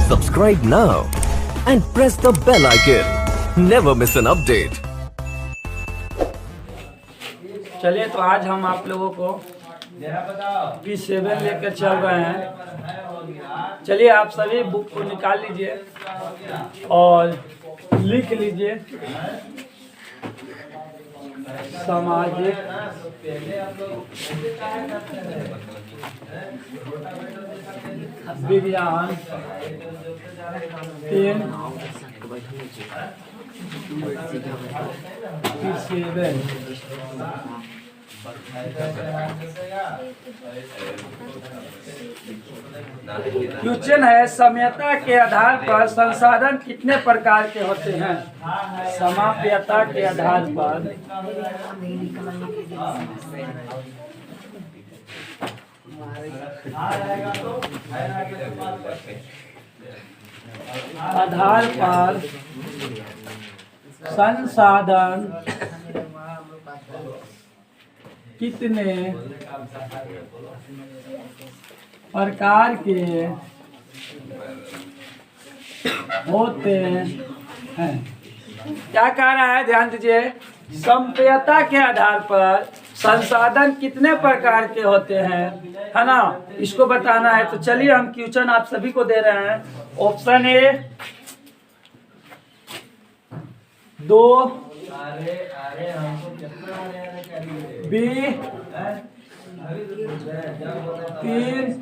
Subscribe now and press the bell icon. Never miss an update. चलिए तो आज हम आप लोगों को P7 लेकर चल रहे हैं। चलिए आप सभी बुक को निकाल लीजिए और लिख लीजिए सामाजिक विज्ञान 3 P7 क्वेश्चन है साम्यता के आधार पर संसाधन कितने प्रकार के होते हैं। समाप्यता के आधार पर संसाधन कितने प्रकार के होते हैं। क्या कह रहा है, ध्यान दीजिए। संप्यता के आधार पर संसाधन कितने प्रकार के होते हैं, है ना, इसको बताना है। तो चलिए हम क्वेश्चन आप सभी को दे रहे हैं। Option A 2, B 3,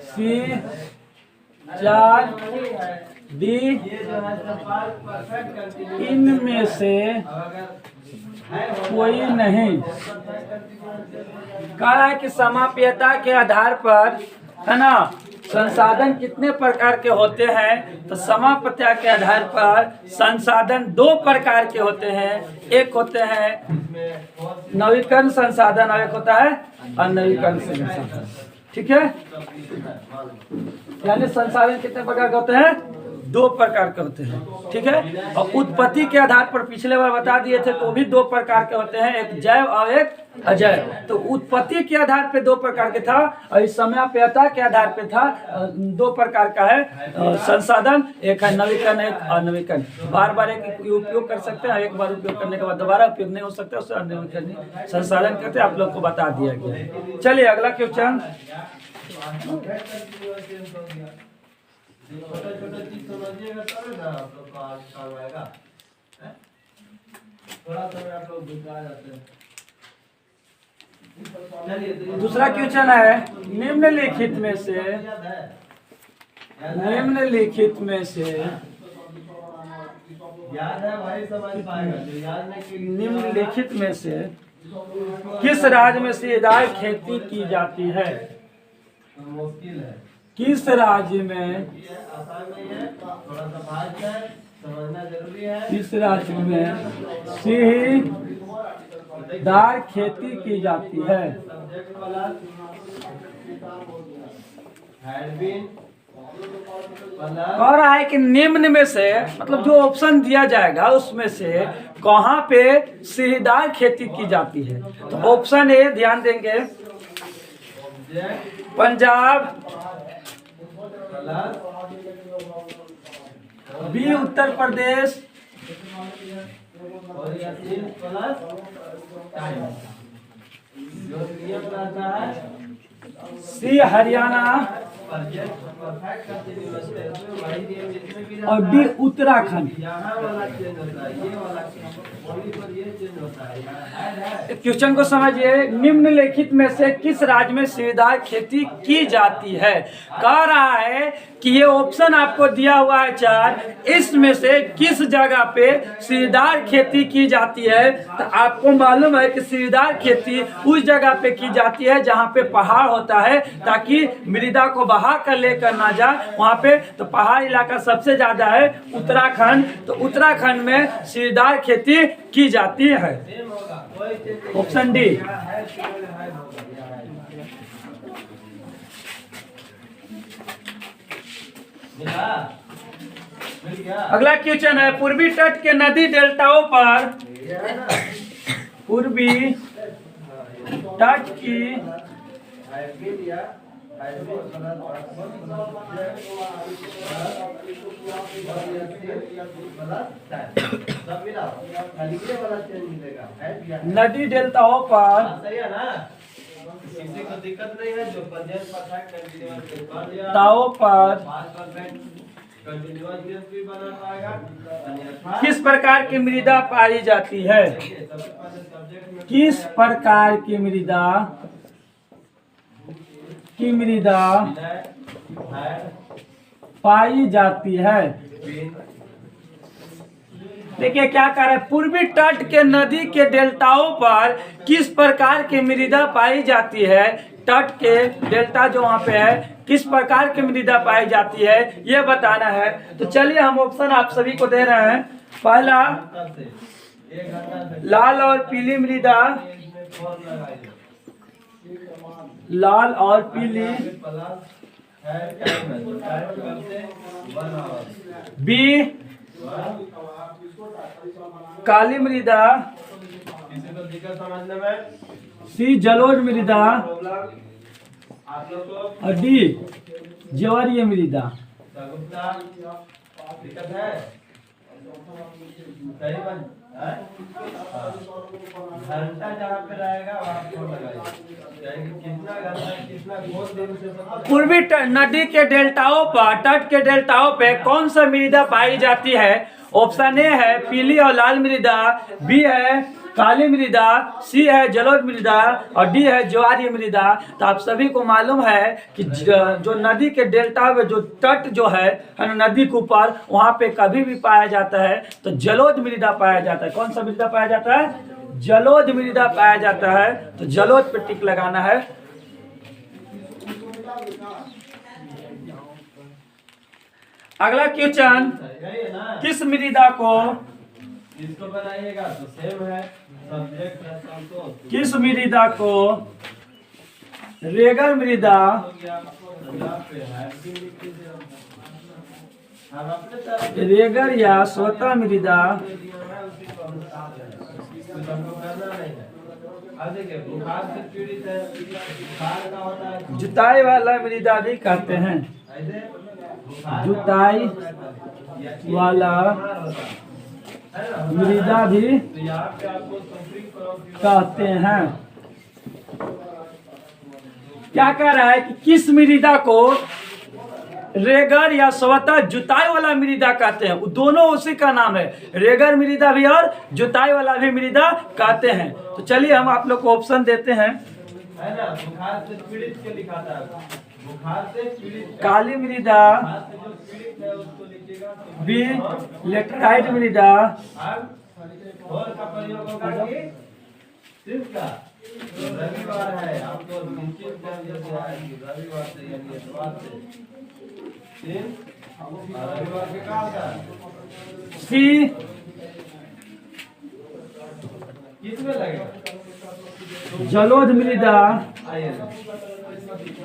C 4, D. इनमें से कोई नहीं। कह रहा है कि समाप्यता के आधार पर, है ना, संसाधन कितने प्रकार के होते हैं। तो समाप्यता के आधार पर संसाधन 2 प्रकार के होते हैं। एक होते हैं नवीकरण संसाधन और एक होता है अनवीकरण संसाधन। ठीक है, यानी संसाधन कितने प्रकार के होते हैं, 2 प्रकार के होते हैं। ठीक है, और उत्पत्ति के आधार पर पिछले बार बता दिए थे, तो भी 2 प्रकार के होते हैं, एक जैव और एक अजैव। तो उत्पत्ति के आधार पे 2 प्रकार के था और इस समाप्यता के आधार पे था 2 प्रकार का है संसाधन। एक है नवीकरण, एक अनवीकरण। बार बार एक उपयोग कर सकते हैं, एक बार उपयोग करने के बाद दोबारा उपयोग नहीं हो सकता, उससे अनवीकरण संसाधन करते आप लोग को बता दिया गया। चलिए अगला क्वेश्चन। छोटा चीज समझिएगा तब ना आप लोग को आज काम आएगा। थोड़ा समय आप लोग भुला जाते हैं। दूसरा क्वेश्चन है, निम्नलिखित में से याद है भाई, समझ पाएगा। जो याद नहीं, निम्नलिखित में से किस राज्य में सीढ़ीदार खेती की जाती है। मुश्किल है। किस राज्य में, आसान नहीं है, थोड़ा सा भाग है, समझना जरूरी है। किस राज्य में सीढ़ीदार खेती की जाती है। सब्जेक्ट वाला हैडबिन कह रहा है कि निम्न में से, मतलब जो ऑप्शन दिया जाएगा उसमें से कहाँ पे सीढ़ीदार खेती की जाती है। तो ऑप्शन ए ध्यान देंगे, पंजाब, बी उत्तर प्रदेश, और या 3 प्लस टाइम जो नियम रहता है, सी हरियाणा परफेक्ट कंटीन्यूअस टेंस में वही नियम जितने भी और डी उत्तराखंड। यहाँ वाला चेंज होता है, ये वाला बॉडी पर ये चेंज होता है। क्वेश्चन को समझिए। निम्नलिखित में से किस राज्य में सीढ़ीदार खेती की जाती है। कह रहा है कि ये ऑप्शन आपको दिया हुआ है 4, इसमें से किस जगह पे सीढ़ीदार खेती की जाती है। तो आपको मालूम है कि सीढ़ीदार खेती उस जगह पे की जाती है जहाँ पे पहाड़ होता है, ताकि मृदा को बहा कर लेकर ना जाए वहाँ पे। तो पहाड़ इलाका सबसे ज्यादा है उत्तराखंड, तो उत्तराखंड में सीढ़ीदार खेती की जाती है। Option D. अगला क्वेश्चन है, पूर्वी तट के नदी डेल्टाओं पर पूर्वी तट की नदी डेल्टाओं पर सही है ना, किसी को दिक्कत नहीं है। जो प्रेजेंट परफेक्ट कंटीन्यूअस कर दिया ताओं पर पास्ट परफेक्ट कंटीन्यूअस भी बना पाएगा। किस प्रकार की मृदा पाई जाती है? किस प्रकार की मृदा पाई जाती है? देखिए क्या कर रहे हैं, पूर्वी तट के नदी के डेल्टाओं पर किस प्रकार की मृदा पाई जाती है? तट के डेल्टा जो वहाँ पे है, किस प्रकार की मृदा पाई जाती है, ये बताना है। तो चलिए हम ऑप्शन आप सभी को दे रहे हैं। पहला, लाल और पीली मृदा, लाल और पीली। बी, काली मृदा। किसी को दिक्कत समझने में? सी, जलोढ़ मृदा। आप लोग को और डी, ज्वारीय मृदा। गुप्ता दिक्कत है? सही बन घंटा जहाँ पे रहेगा वहाँ पे लगाइए। कितना घंटा कितना बहुत दिन से पूर्वी नदी के डेल्टाओं पर, तट के डेल्टाओं पे कौन सा मृदा पाई जाती है? ऑप्शन ए है पीली और लाल मृदा, बी है काली मृदा, सी है जलोढ़ मृदा और डी है ज्वारीय मृदा। तो आप सभी को मालूम है कि जो नदी के डेल्टा में जो तट जो है ना नदी के ऊपर, वहाँ पे कभी भी पाया जाता है तो जलोढ़ मृदा पाया जाता है। कौन सा मृदा पाया जाता है? जलोढ़ मृदा पाया जाता है। तो जलोढ़ पे टिक लगाना है। अगला क्वेश्चन, किस मृदा को, इसको बनाइएगा तो सेम है सब्जेक्ट है संतोष। किस मृदा को रेगर मृदा, रेगर या स्वतः मृदा, बुखार से पीड़ित है, बुखार का होता है जुताई वाला मृदा भी कहते हैं। जुताई वाला मृदा भी कहते हैं। क्या कह रहा है कि किस मृदा को रेगर या स्वतः जुताई वाला मृदा कहते हैं? वो दोनों उसी का नाम है, रेगर मृदा भी और जुताई वाला भी मृदा कहते हैं। तो चलिए हम आप लोग को ऑप्शन देते हैं। है ना, बुखार से पीड़ित के लिखा था, बुखार से पीड़ित काली मृदा, जो पीड़ित है उसको लिखिएगा। बी लेटराइट मृदा, और का प्रयोग होगा कि सिर्फ का रविवार है, आपको निश्चित कर दिया है कि रविवार से यानी इतवार से रविवार के का होगा? सी किसमें लगेगा? जलोढ़ मृदा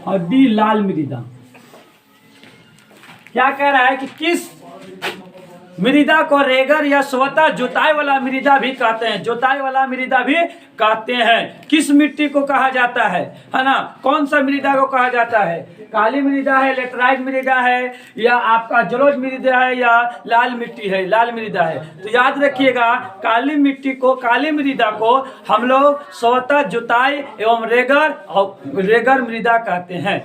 और डी लाल मृदा। क्या कह रहा है कि किस मृदा को रेगर या स्वतः जुताई वाला मृदा भी कहते हैं? जुताई वाला मृदा भी कहते हैं। किस मिट्टी को कहा जाता है ना? कौन सा मृदा को कहा जाता है? काली मृदा है, लेटराइट मृदा है, या आपका जलोढ़ मृदा है, या लाल मिट्टी है, लाल मृदा है? तो याद रखिएगा, काली मिट्टी को, काली मृदा को हम लोग स्वतः जुताई एवं रेगर मृदा कहते हैं।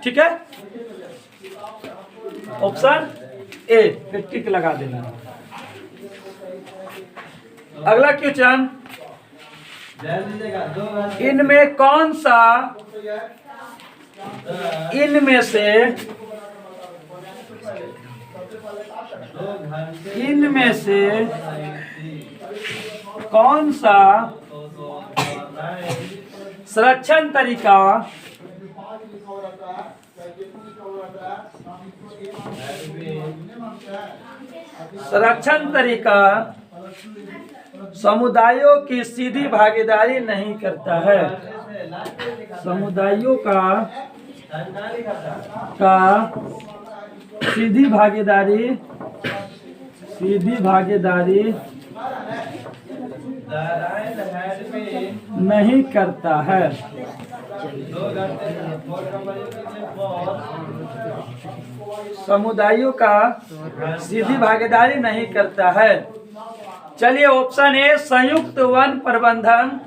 ठीक है, ऑप्शन ए पे टिक लगा देना। अगला क्वेश्चन, इनमें कौन सा, इनमें से कौन सा संरक्षण तरीका समुदायों की सीधी भागीदारी नहीं करता है? समुदायों का सीधी भागीदारी नहीं करता है। दो करते हैं, फोर का प्रयोग कीजिए, फोर। समुदायों का सीधी भागीदारी नहीं करता है। चलिए ऑप्शन ए संयुक्त वन प्रबंधन,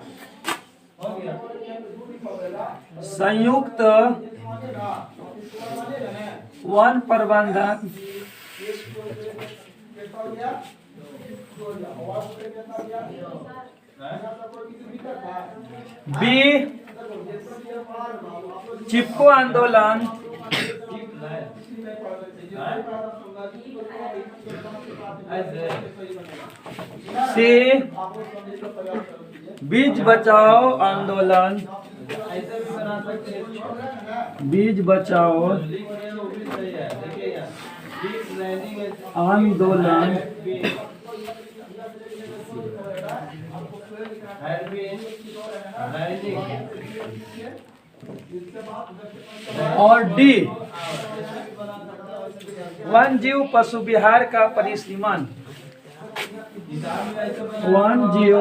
संयुक्त वन प्रबंधन, बी चिपको आंदोलन, सी बीज बचाओ आंदोलन, ऐसे भी बना सकते हैं, बीज बचाओ लिखने में भी सही है। देखिए यहाँ, बीज लाइनिंग है, आंदोलन, और डी वन जीव पशु विहार का परिसीमन, वन जीव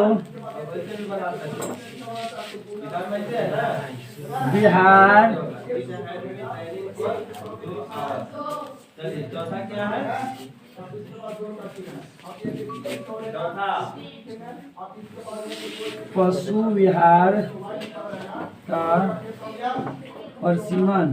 विहार। चलिए चौथा क्या है? चौथा पशु विहार का परिसीमन।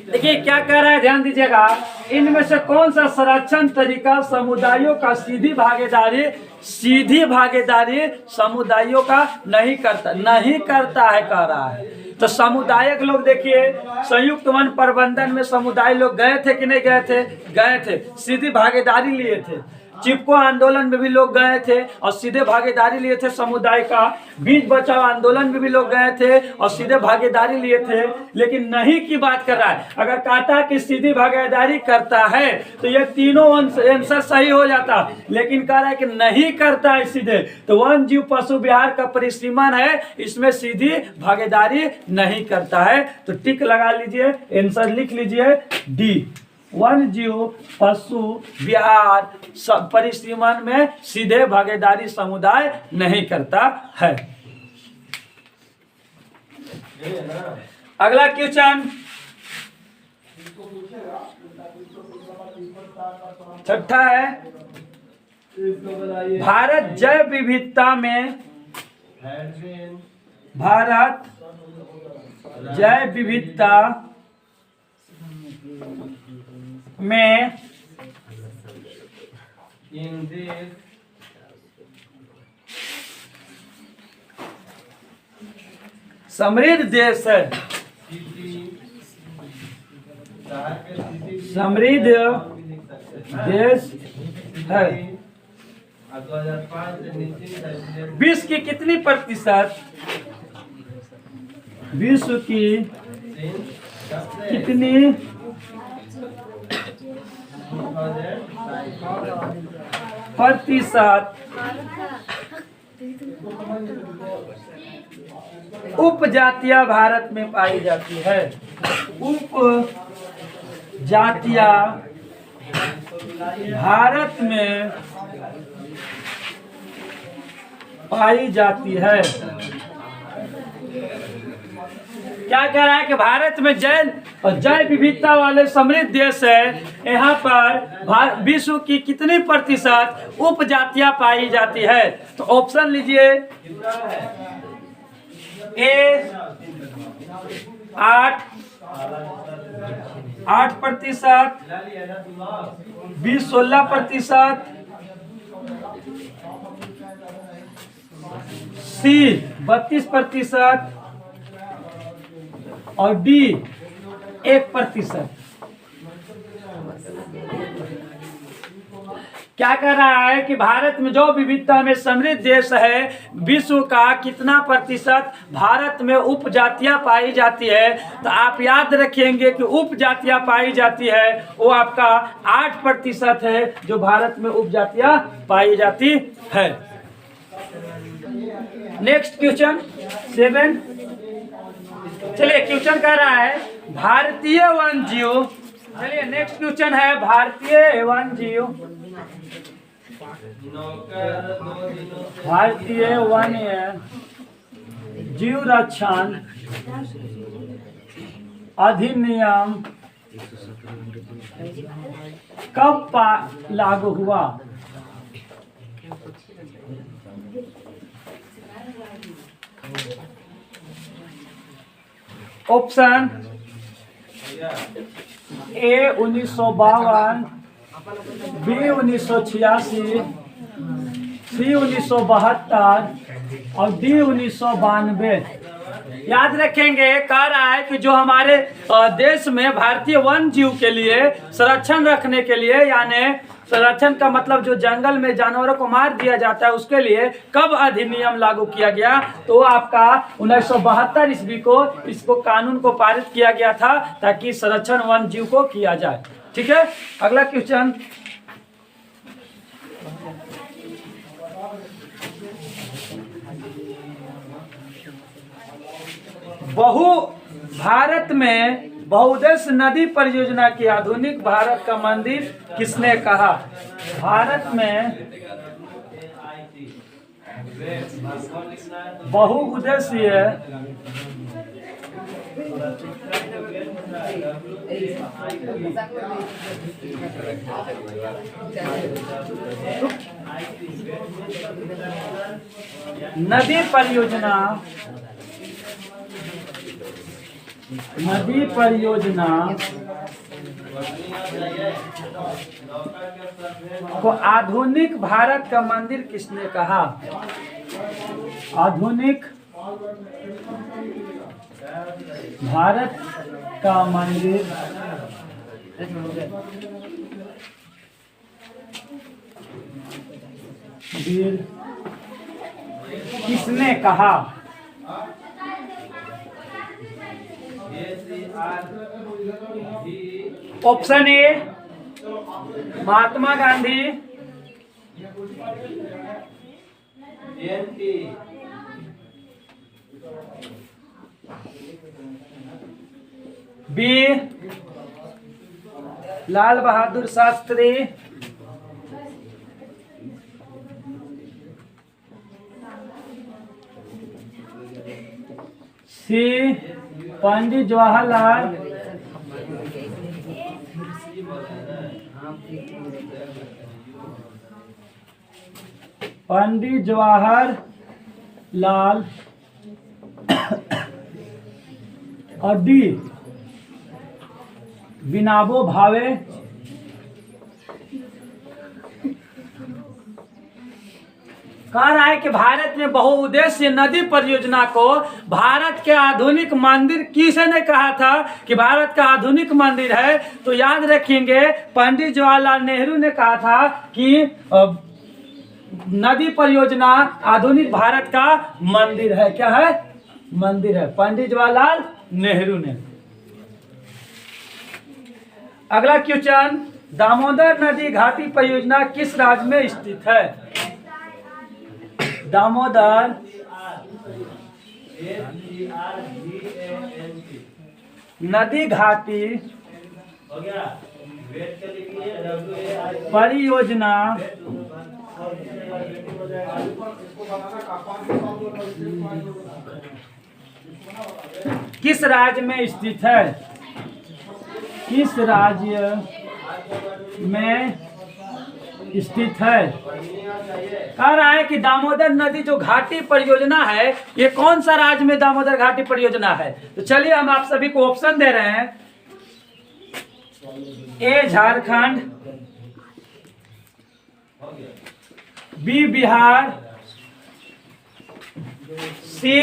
देखिए क्या कह रहा है, ध्यान दीजिएगा। इनमें से कौन सा संरक्षण तरीका समुदायों का सीधी भागीदारी समुदायों का नहीं करता है कह रहा है। तो समुदायक लोग देखिए, संयुक्त वन प्रबंधन में समुदाय लोग गए थे कि नहीं गए थे? गए थे, सीधी भागीदारी लिए थे। चिपको आंदोलन में भी लोग गए थे और सीधे भागीदारी लिए थे समुदाय का। बीज बचाओ आंदोलन में भी लोग गए थे और सीधे भागीदारी लिए थे। लेकिन नहीं की बात कर रहा है। अगर कहता कि सीधी भागीदारी करता है तो ये तीनों आंसर सही हो जाता, लेकिन कह रहा है कि नहीं करता है सीधे। तो वन जीव पशु विहार का परिसीमन है, इसमें सीधी भागीदारी नहीं करता है। तो टिक लगा लीजिए, आंसर लिख लीजिए डी, वन जीव पशु विहार परिसीमन में सीधे भागीदारी समुदाय नहीं करता है। अगला क्वेश्चन, छठा है, भारत जैव विविधता में, भारत जैव विविधता में समृद्ध देश है, समृद्ध देश है। 2005 विश्व की कितनी प्रतिशत, विश्व की कितनी प्रतिशत उपजातियां भारत में पाई जाती है? उपजातियां भारत में पाई जाती है। क्या कह रहा है कि भारत में जैव विविधता वाले समृद्ध देश है। यहाँ पर विश्व की कितनी प्रतिशत उपजातियां पाई जाती है? तो ऑप्शन लीजिए, ए 8%, बी 16%, सी 32% और डी 1%। क्या कह रहा है कि भारत में जो विविधता में समृद्ध देश है, विश्व का कितना प्रतिशत भारत में उपजातियां पाई जाती है? तो आप याद रखेंगे कि उपजातियां पाई जाती है वो आपका 8% है जो भारत में उपजातियां पाई जाती है। नेक्स्ट क्वेश्चन 7, चलिए क्वेश्चन कह रहा है भारतीय वन जीव। चलिए नेक्स्ट क्वेश्चन है भारतीय वन जीव। भारतीय वन जीव रक्षण अधिनियम कब लागू हुआ? ऑप्शन ए 1952, बी 1986, सी 1972 और डी 1992। याद रखेंगे, कह रहा है कि जो हमारे देश में भारतीय वन जीव के लिए संरक्षण रखने के लिए, यानी संरक्षण का मतलब जो जंगल में जानवरों को मार दिया जाता है उसके लिए कब अधिनियम लागू किया गया? तो आपका 1972 ईस्वी को इसको कानून को पारित किया गया था ताकि संरक्षण वन जीव को किया जाए। ठीक है, अगला क्वेश्चन। भारत में बहुउद्देश्य नदी परियोजना की आधुनिक भारत का मंदिर किसने कहा? भारत में बहुउद्देशीय नदी परियोजना को आधुनिक भारत का मंदिर किसने कहा? आधुनिक भारत का मंदिर किसने कहा? Option A Mahatma Gandhi, B Lal Bahadur Shastri, C Pandit Jawaharlal, और डी विनोबा भावे। कह रहा है कि भारत में बहुउद्देशीय नदी परियोजना को भारत के आधुनिक मंदिर किसने कहा था कि भारत का आधुनिक मंदिर है? तो याद रखेंगे पंडित जवाहरलाल नेहरू ने कहा था कि नदी परियोजना आधुनिक भारत का मंदिर है। क्या है? मंदिर है, पंडित जवाहरलाल नेहरू ने। अगला क्वेश्चन, दामोदर नदी घाटी परियोजना किस राज्य में स्थित है? दामोदर नदी घाटी परियोजना किस राज्य में स्थित है? किस राज्य में स्थित है? कह रहा है कि दामोदर नदी जो घाटी परियोजना है ये कौन सा राज्य में दामोदर घाटी परियोजना है? तो चलिए हम आप सभी को ऑप्शन दे रहे हैं। ए झारखंड, बी बिहार, सी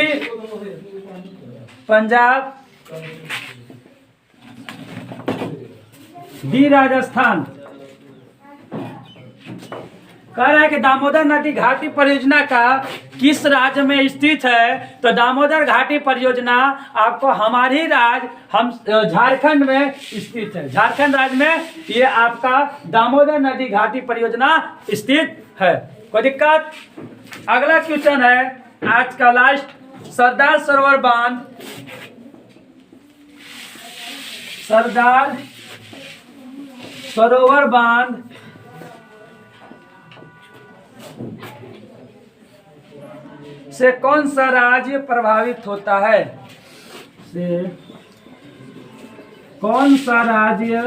पंजाब, डी राजस्थान। कह रहा है कि दामोदर नदी घाटी परियोजना का किस राज्य में स्थित है? तो दामोदर घाटी परियोजना आपको हमारे राज्य हम झारखंड में स्थित है। झारखंड राज्य में ये आपका दामोदर नदी घाटी परियोजना स्थित है। कोई दिक्कत? अगला क्वेश्चन है आज का लास्ट, सरदार सरोवर बांध सरदार सरोवर बांध से कौन सा राज्य प्रभावित होता है? से कौन सा राज्य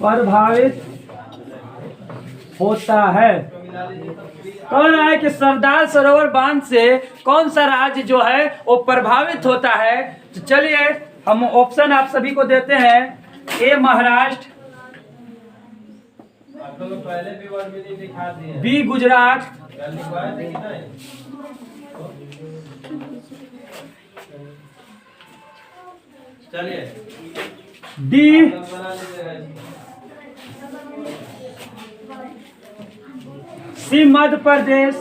प्रभावित होता है? कह रहा है कि सरदार सरोवर बांध से कौन सा राज्य जो है वो प्रभावित होता है। तो चलिए हम ऑप्शन आप सभी को देते हैं। ए महाराष्ट्र, आप लोग पहले भी वर्ड में नहीं दिखा दिए। बी गुजरात, चलिए डी बना लीजिएगा। सी मध्य प्रदेश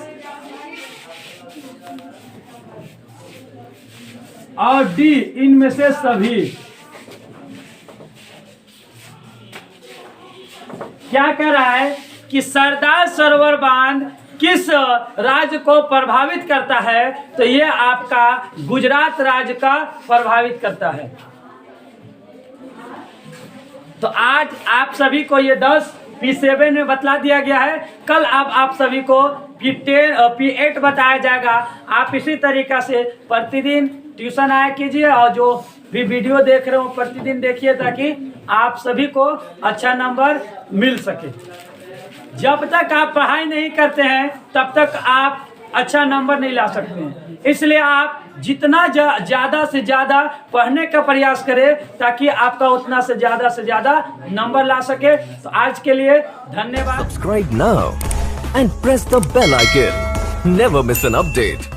और डी इनमें से सभी। क्या कह रहा है कि सरदार सरोवर बांध किस राज्य को प्रभावित करता है? तो ये आपका गुजरात राज्य का प्रभावित करता है। तो आज आप सभी को ये 10 P7 में बतला दिया गया है। कल अब आप सभी को P8 बताया जाएगा। आप इसी तरीका से प्रतिदिन ट्यूशन आया कीजिए और जो भी वीडियो देख रहे हो प्रतिदिन देखिए ताकि आप सभी को अच्छा नंबर मिल सके। जब तक आप पढ़ाई नहीं करते हैं तब तक आप अच्छा नंबर नहीं ला सकते हैं। इसलिए आप जितना ज़्यादा से ज़्यादा पढ़ने का प्रयास करें ताकि आपका उतना से ज़्यादा नंबर ला सके। तो आज के लिए धन्यवाद। Subscribe now and press the bell icon. Never miss an update.